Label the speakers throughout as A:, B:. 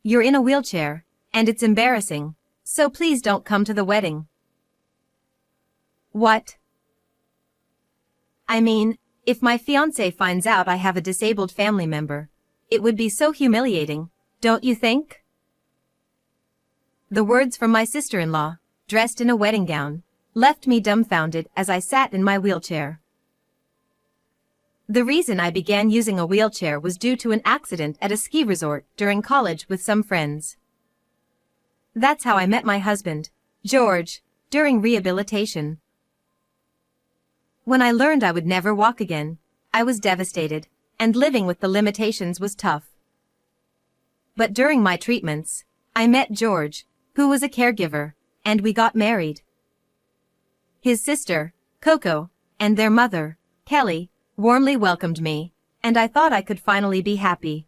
A: You're in a wheelchair, and it's embarrassing, so please don't come to the wedding. What? I mean, if my fiancé finds out I have a disabled family member, it would be so humiliating, don't you think? The words from my sister-in-law, dressed in a wedding gown, left me dumbfounded as I sat in my wheelchair. The reason I began using a wheelchair was due to an accident at a ski resort during college with some friends. That's how I met my husband, George, during rehabilitation. When I learned I would never walk again, I was devastated, and living with the limitations was tough. But during my treatments, I met George, who was a caregiver, and we got married. His sister, Coco, and their mother, Kelly, warmly welcomed me, and I thought I could finally be happy.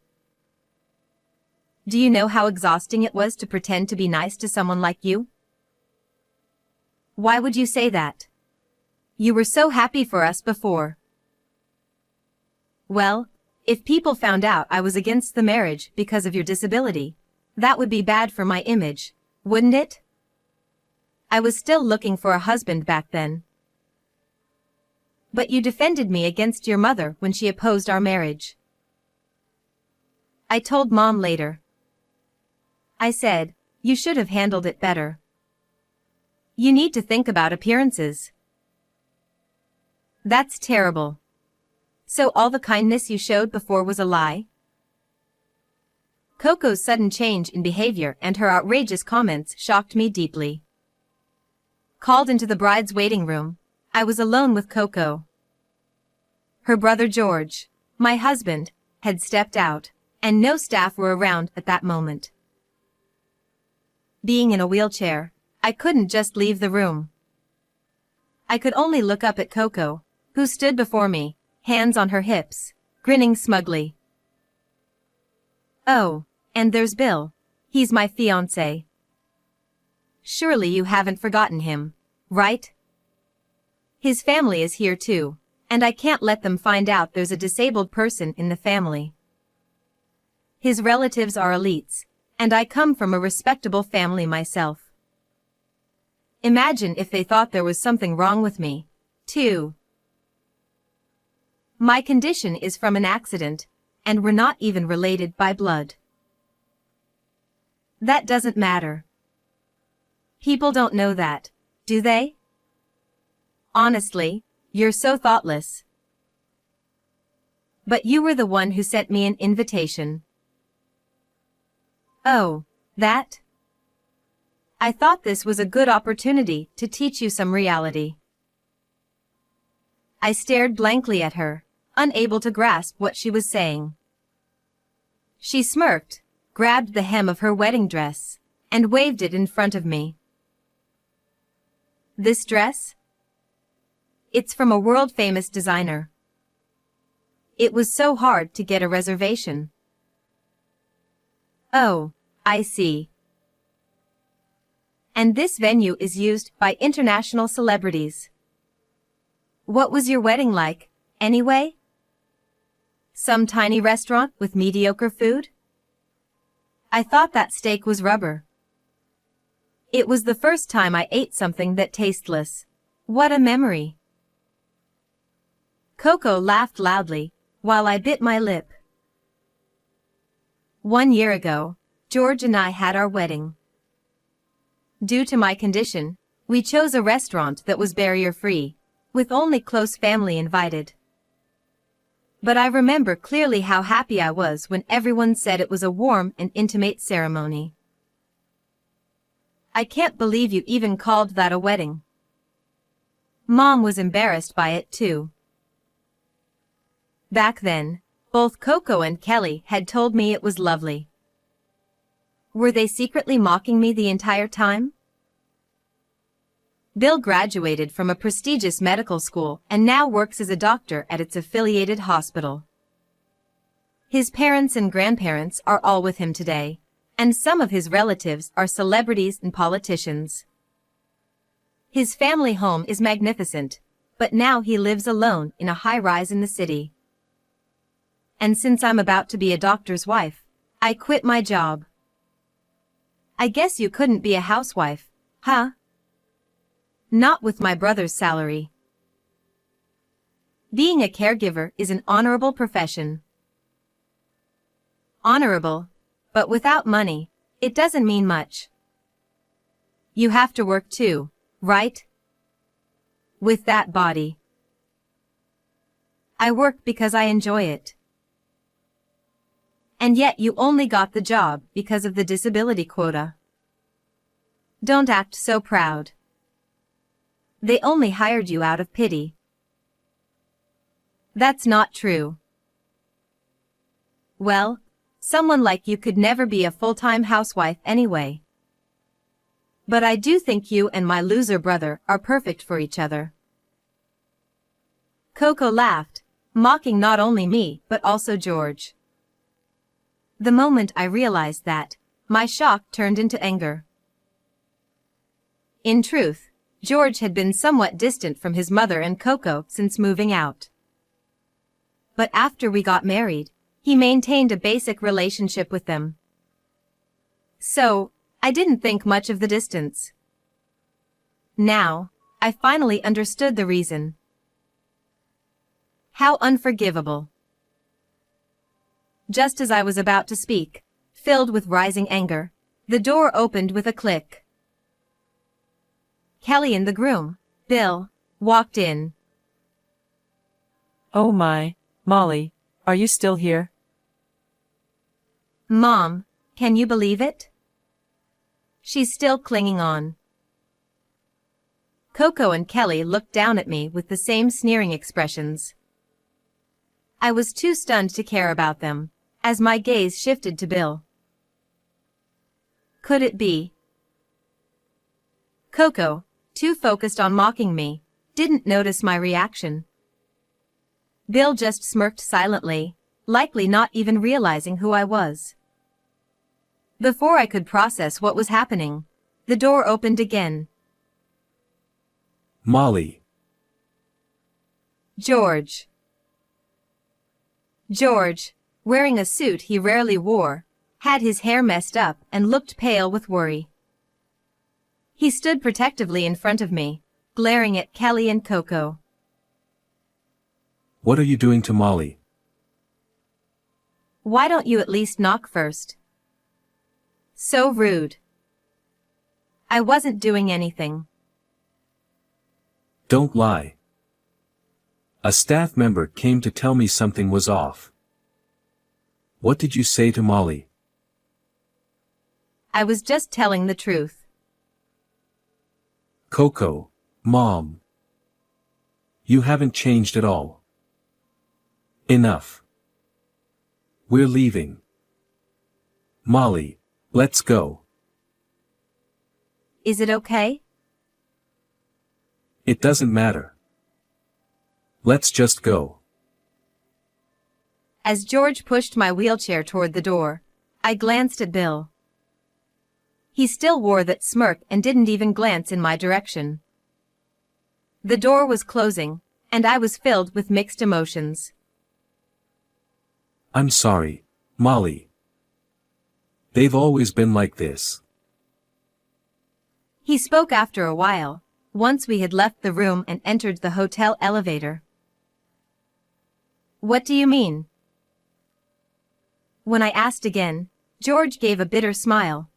A: Do you know how exhausting it was to pretend to be nice to someone like you? Why would you say that? You were so happy for us before. Well, if people found out I was against the marriage because of your disability, that would be bad for my image, wouldn't it? I was still looking for a husband back then. But you defended me against your mother when she opposed our marriage. I told Mom later. I said, you should have handled it better. You need to think about appearances. That's terrible. So all the kindness you showed before was a lie? Coco's sudden change in behavior and her outrageous comments shocked me deeply. Called into the bride's waiting room, I was alone with Coco. Her brother George, my husband, had stepped out, and no staff were around at that moment. Being in a wheelchair, I couldn't just leave the room. I could only look up at Coco, who stood before me, hands on her hips, grinning smugly. Oh, and there's Bill. He's my fiancé. Surely you haven't forgotten him, right? His family is here too, and I can't let them find out there's a disabled person in the family. His relatives are elites, and I come from a respectable family myself. Imagine if they thought there was something wrong with me, too. My condition is from an accident, and we're not even related by blood. That doesn't matter. People don't know that, do they? Honestly, you're so thoughtless. But you were the one who sent me an invitation. Oh, that? I thought this was a good opportunity to teach you some reality. I stared blankly at her, unable to grasp what she was saying. She smirked, grabbed the hem of her wedding dress, and waved it in front of me. This dress? It's from a world-famous designer. It was so hard to get a reservation. Oh, I see. And this venue is used by international celebrities. What was your wedding like, anyway? Some tiny restaurant with mediocre food? I thought that steak was rubber. It was the first time I ate something that tasteless. What a memory. Coco laughed loudly, while I bit my lip. 1 year ago, George and I had our wedding. Due to my condition, we chose a restaurant that was barrier-free, with only close family invited. But I remember clearly how happy I was when everyone said it was a warm and intimate ceremony. I can't believe you even called that a wedding. Mom was embarrassed by it too. Back then, both Coco and Kelly had told me it was lovely. Were they secretly mocking me the entire time? Bill graduated from a prestigious medical school and now works as a doctor at its affiliated hospital. His parents and grandparents are all with him today, and some of his relatives are celebrities and politicians. His family home is magnificent, but now he lives alone in a high-rise in the city. And since I'm about to be a doctor's wife, I quit my job. I guess you couldn't be a housewife, huh? Not with my brother's salary. Being a caregiver is an honorable profession. Honorable, but without money, it doesn't mean much. You have to work too, right? With that body. I work because I enjoy it. And yet you only got the job because of the disability quota. Don't act so proud. They only hired you out of pity. That's not true. Well, someone like you could never be a full-time housewife anyway. But I do think you and my loser brother are perfect for each other. Coco laughed, mocking not only me but also George. The moment I realized that, my shock turned into anger. In truth, George had been somewhat distant from his mother and Coco since moving out. But after we got married, he maintained a basic relationship with them. So, I didn't think much of the distance. Now, I finally understood the reason. How unforgivable. Just as I was about to speak, filled with rising anger, the door opened with a click. Kelly and the groom, Bill, walked in.
B: Oh my, Molly, are you still here?
A: Mom, can you believe it? She's still clinging on. Coco and Kelly looked down at me with the same sneering expressions. I was too stunned to care about them, as my gaze shifted to Bill. Could it be? Coco, too focused on mocking me, didn't notice my reaction. Bill just smirked silently, likely not even realizing who I was. Before I could process what was happening, the door opened again.
C: Molly.
A: George. George, wearing a suit he rarely wore, had his hair messed up and looked pale with worry. He stood protectively in front of me, glaring at Kelly and Coco.
C: What are you doing to Molly?
A: Why don't you at least knock first? So rude. I wasn't doing anything.
C: Don't lie. A staff member came to tell me something was off. What did you say to Molly?
A: I was just telling the truth.
C: Coco, Mom. You haven't changed at all. Enough. We're leaving. Molly, let's go.
A: Is it okay?
C: It doesn't matter. Let's just go.
A: As George pushed my wheelchair toward the door, I glanced at Bill. He still wore that smirk and didn't even glance in my direction. The door was closing, and I was filled with mixed emotions.
C: I'm sorry, Molly. They've always been like this.
A: He spoke after a while, once we had left the room and entered the hotel elevator. What do you mean? When I asked again, George gave a bitter smile.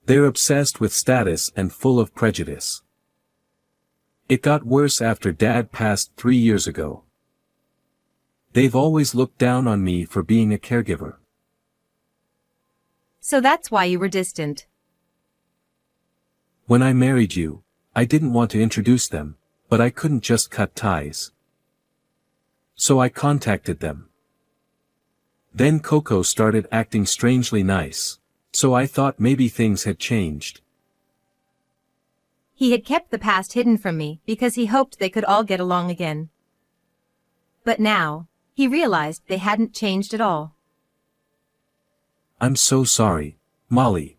C: They're obsessed with status and full of prejudice. It got worse after Dad passed 3 years ago. They've always looked down on me for being a caregiver.
A: So that's why you were distant.
C: When I married you, I didn't want to introduce them, but I couldn't just cut ties. So I contacted them. Then Coco started acting strangely nice, so I thought maybe things had changed.
A: He had kept the past hidden from me because he hoped they could all get along again. But now, he realized they hadn't changed at all.
C: I'm so sorry, Molly.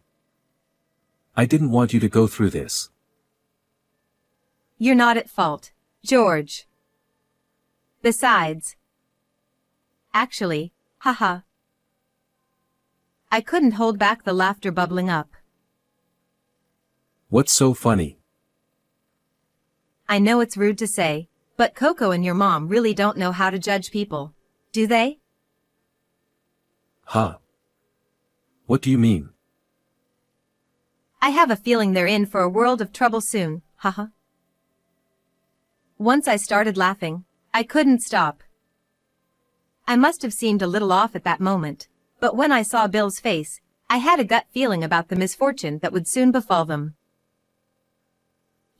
C: I didn't want you to go through this.
A: You're not at fault, George. Besides... Actually, haha. I couldn't hold back the laughter bubbling up.
C: What's so funny?
A: I know it's rude to say, but Coco and your mom really don't know how to judge people, do they?
C: Huh? What do you mean?
A: I have a feeling they're in for a world of trouble soon, haha. Once I started laughing, I couldn't stop. I must have seemed a little off at that moment, but when I saw Bill's face, I had a gut feeling about the misfortune that would soon befall them.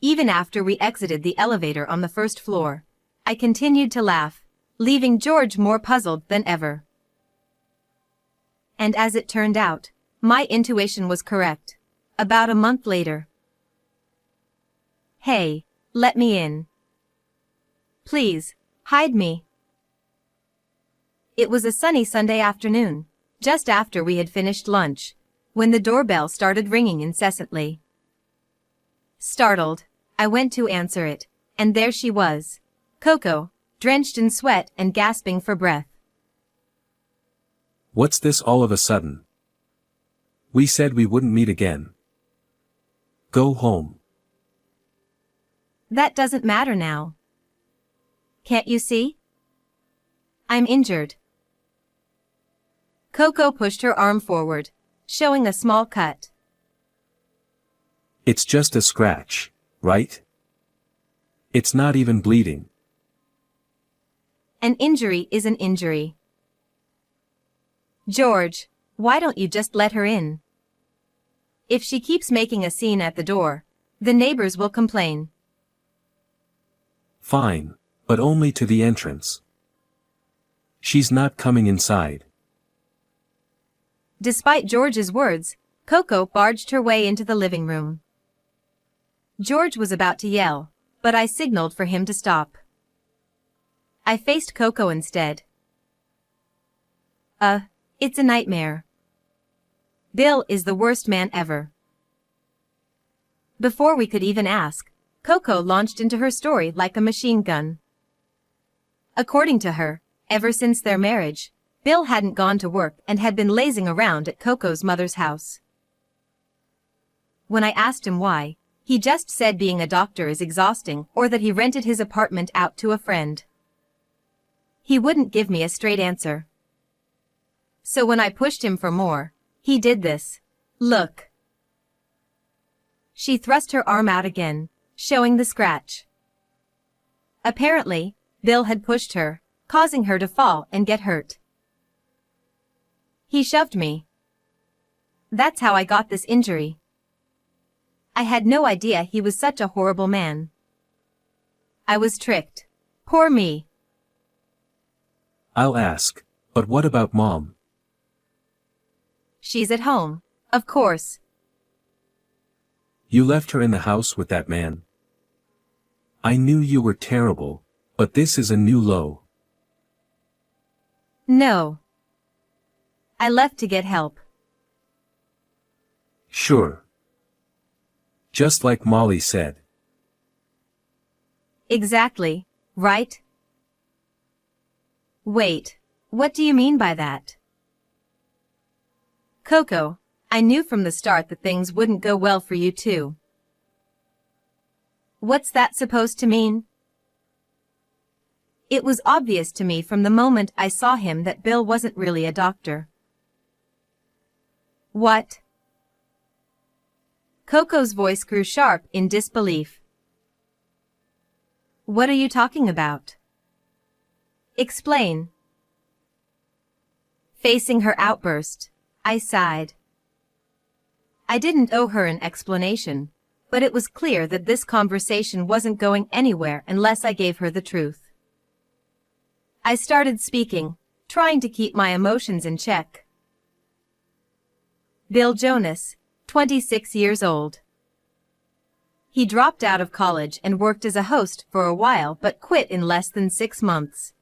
A: Even after we exited the elevator on the first floor, I continued to laugh, leaving George more puzzled than ever. And as it turned out, my intuition was correct. About a month later. Hey, let me in. Please, hide me. It was a sunny Sunday afternoon, just after we had finished lunch, when the doorbell started ringing incessantly. Startled, I went to answer it, and there she was, Coco, drenched in sweat and gasping for breath.
C: What's this all of a sudden? We said we wouldn't meet again. Go home.
A: That doesn't matter now. Can't you see? I'm injured. Coco pushed her arm forward, showing a small cut.
C: It's just a scratch, right? It's not even bleeding.
A: An injury is an injury. George, why don't you just let her in? If she keeps making a scene at the door, the neighbors will complain.
C: Fine, but only to the entrance. She's not coming inside.
A: Despite George's words, Coco barged her way into the living room. George was about to yell, but I signaled for him to stop. I faced Coco instead. It's a nightmare. Bill is the worst man ever. Before we could even ask, Coco launched into her story like a machine gun. According to her, ever since their marriage, Bill hadn't gone to work and had been lazing around at Coco's mother's house. When I asked him why, he just said being a doctor is exhausting or that he rented his apartment out to a friend. He wouldn't give me a straight answer. So when I pushed him for more, he did this. Look. She thrust her arm out again, showing the scratch. Apparently, Bill had pushed her, causing her to fall and get hurt. He shoved me. That's how I got this injury. I had no idea he was such a horrible man. I was tricked. Poor me.
C: I'll ask, but what about Mom?
A: She's at home, of course.
C: You left her in the house with that man. I knew you were terrible, but this is a new low.
A: No. I left to get help.
C: Sure. Just like Molly said.
A: Exactly, right? Wait, what do you mean by that? Coco, I knew from the start that things wouldn't go well for you too. What's that supposed to mean? It was obvious to me from the moment I saw him that Bill wasn't really a doctor. What? Coco's voice grew sharp in disbelief. What are you talking about? Explain. Facing her outburst, I sighed. I didn't owe her an explanation, but it was clear that this conversation wasn't going anywhere unless I gave her the truth. I started speaking, trying to keep my emotions in check. Bill Jonas, 26 years old. He dropped out of college and worked as a host for a while but quit in less than 6 months.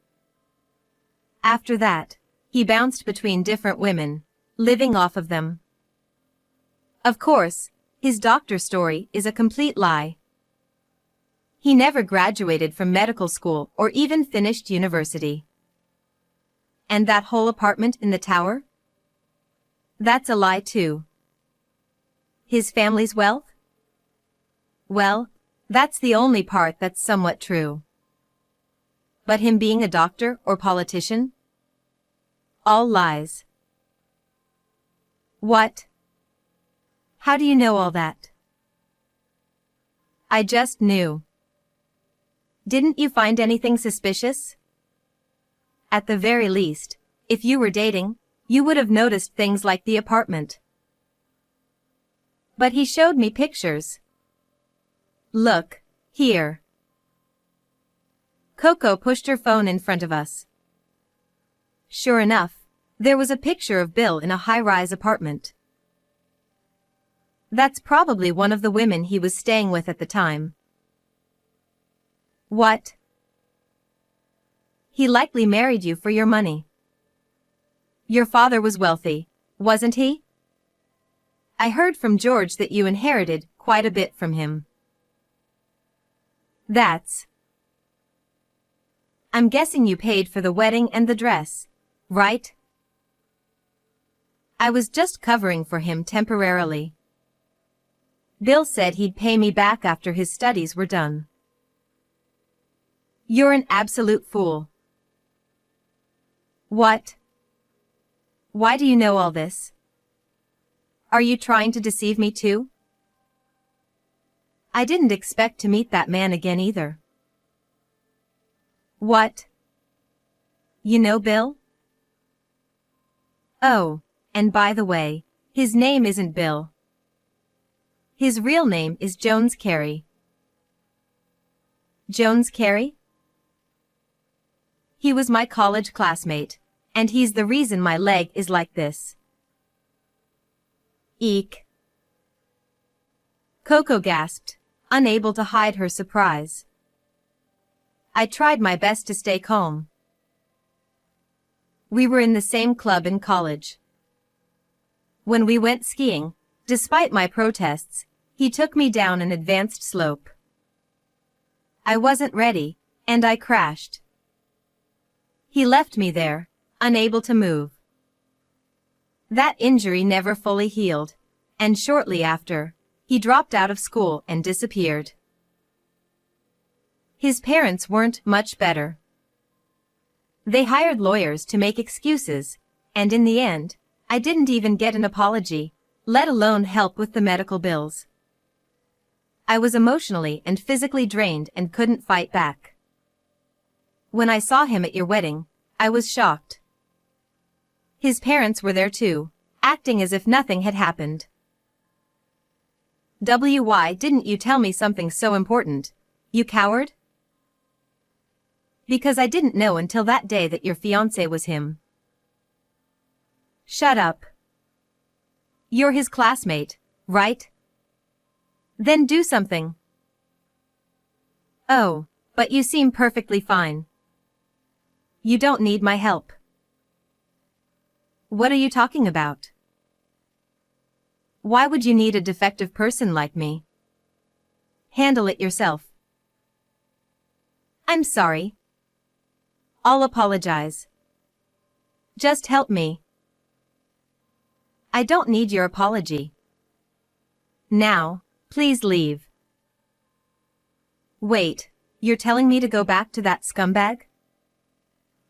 A: After that, he bounced between different women, living off of them. Of course, his doctor story is a complete lie. He never graduated from medical school or even finished university. And that whole apartment in the tower? That's a lie too. His family's wealth? Well, that's the only part that's somewhat true. But him being a doctor or politician? All lies. What? How do you know all that? I just knew. Didn't you find anything suspicious? At the very least, if you were dating, you would have noticed things like the apartment. But he showed me pictures. Look, here. Coco pushed her phone in front of us. Sure enough, there was a picture of Bill in a high-rise apartment. That's probably one of the women he was staying with at the time. What? He likely married you for your money. Your father was wealthy, wasn't he? I heard from George that you inherited quite a bit from him. I'm guessing you paid for the wedding and the dress, right? I was just covering for him temporarily. Bill said he'd pay me back after his studies were done. You're an absolute fool. What? Why do you know all this? Are you trying to deceive me too? I didn't expect to meet that man again either. What? You know Bill? Oh, and by the way, his name isn't Bill. His real name is Jones Carey. Jones Carey? He was my college classmate, and he's the reason my leg is like this. Eek. Coco gasped, unable to hide her surprise. I tried my best to stay calm. We were in the same club in college. When we went skiing, despite my protests, he took me down an advanced slope. I wasn't ready, and I crashed. He left me there, unable to move. That injury never fully healed, and shortly after, he dropped out of school and disappeared. His parents weren't much better. They hired lawyers to make excuses, and in the end, I didn't even get an apology, let alone help with the medical bills. I was emotionally and physically drained and couldn't fight back. When I saw him at your wedding, I was shocked. His parents were there too, acting as if nothing had happened. Why didn't you tell me something so important, you coward? Because I didn't know until that day that your fiancé was him. Shut up. You're his classmate, right? Then do something. Oh, but you seem perfectly fine. You don't need my help. What are you talking about? Why would you need a defective person like me? Handle it yourself. I'm sorry. I'll apologize. Just help me. I don't need your apology. Now, please leave. Wait, you're telling me to go back to that scumbag?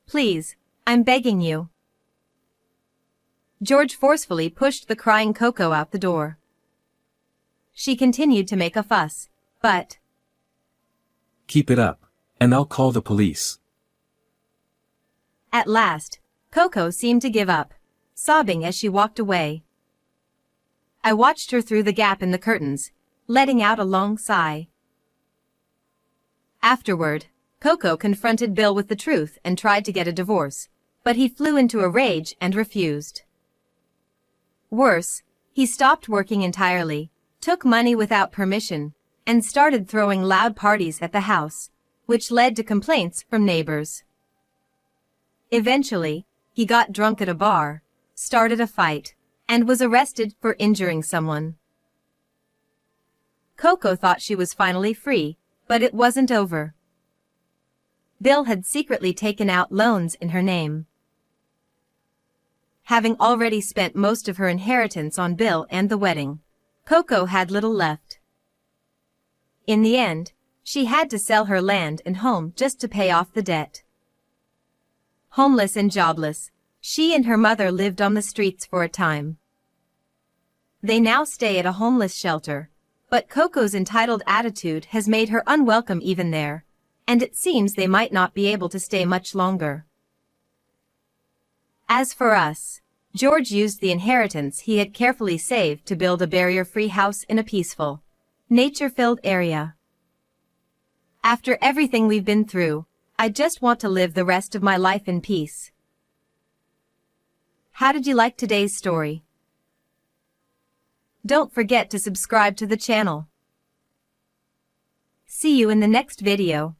A: Please, I'm begging you. George forcefully pushed the crying Coco out the door. She continued to make a fuss, but...
C: Keep it up, and I'll call the police.
A: At last, Coco seemed to give up, sobbing as she walked away. I watched her through the gap in the curtains, letting out a long sigh. Afterward, Coco confronted Bill with the truth and tried to get a divorce, but he flew into a rage and refused. Worse, he stopped working entirely, took money without permission, and started throwing loud parties at the house, which led to complaints from neighbors. Eventually, he got drunk at a bar, started a fight, and was arrested for injuring someone. Coco thought she was finally free, but it wasn't over. Bill had secretly taken out loans in her name. Having already spent most of her inheritance on Bill and the wedding, Coco had little left. In the end, she had to sell her land and home just to pay off the debt. Homeless and jobless, she and her mother lived on the streets for a time. They now stay at a homeless shelter, but Coco's entitled attitude has made her unwelcome even there, and it seems they might not be able to stay much longer. As for us, George used the inheritance he had carefully saved to build a barrier-free house in a peaceful, nature-filled area. After everything we've been through, I just want to live the rest of my life in peace. How did you like today's story? Don't forget to subscribe to the channel. See you in the next video.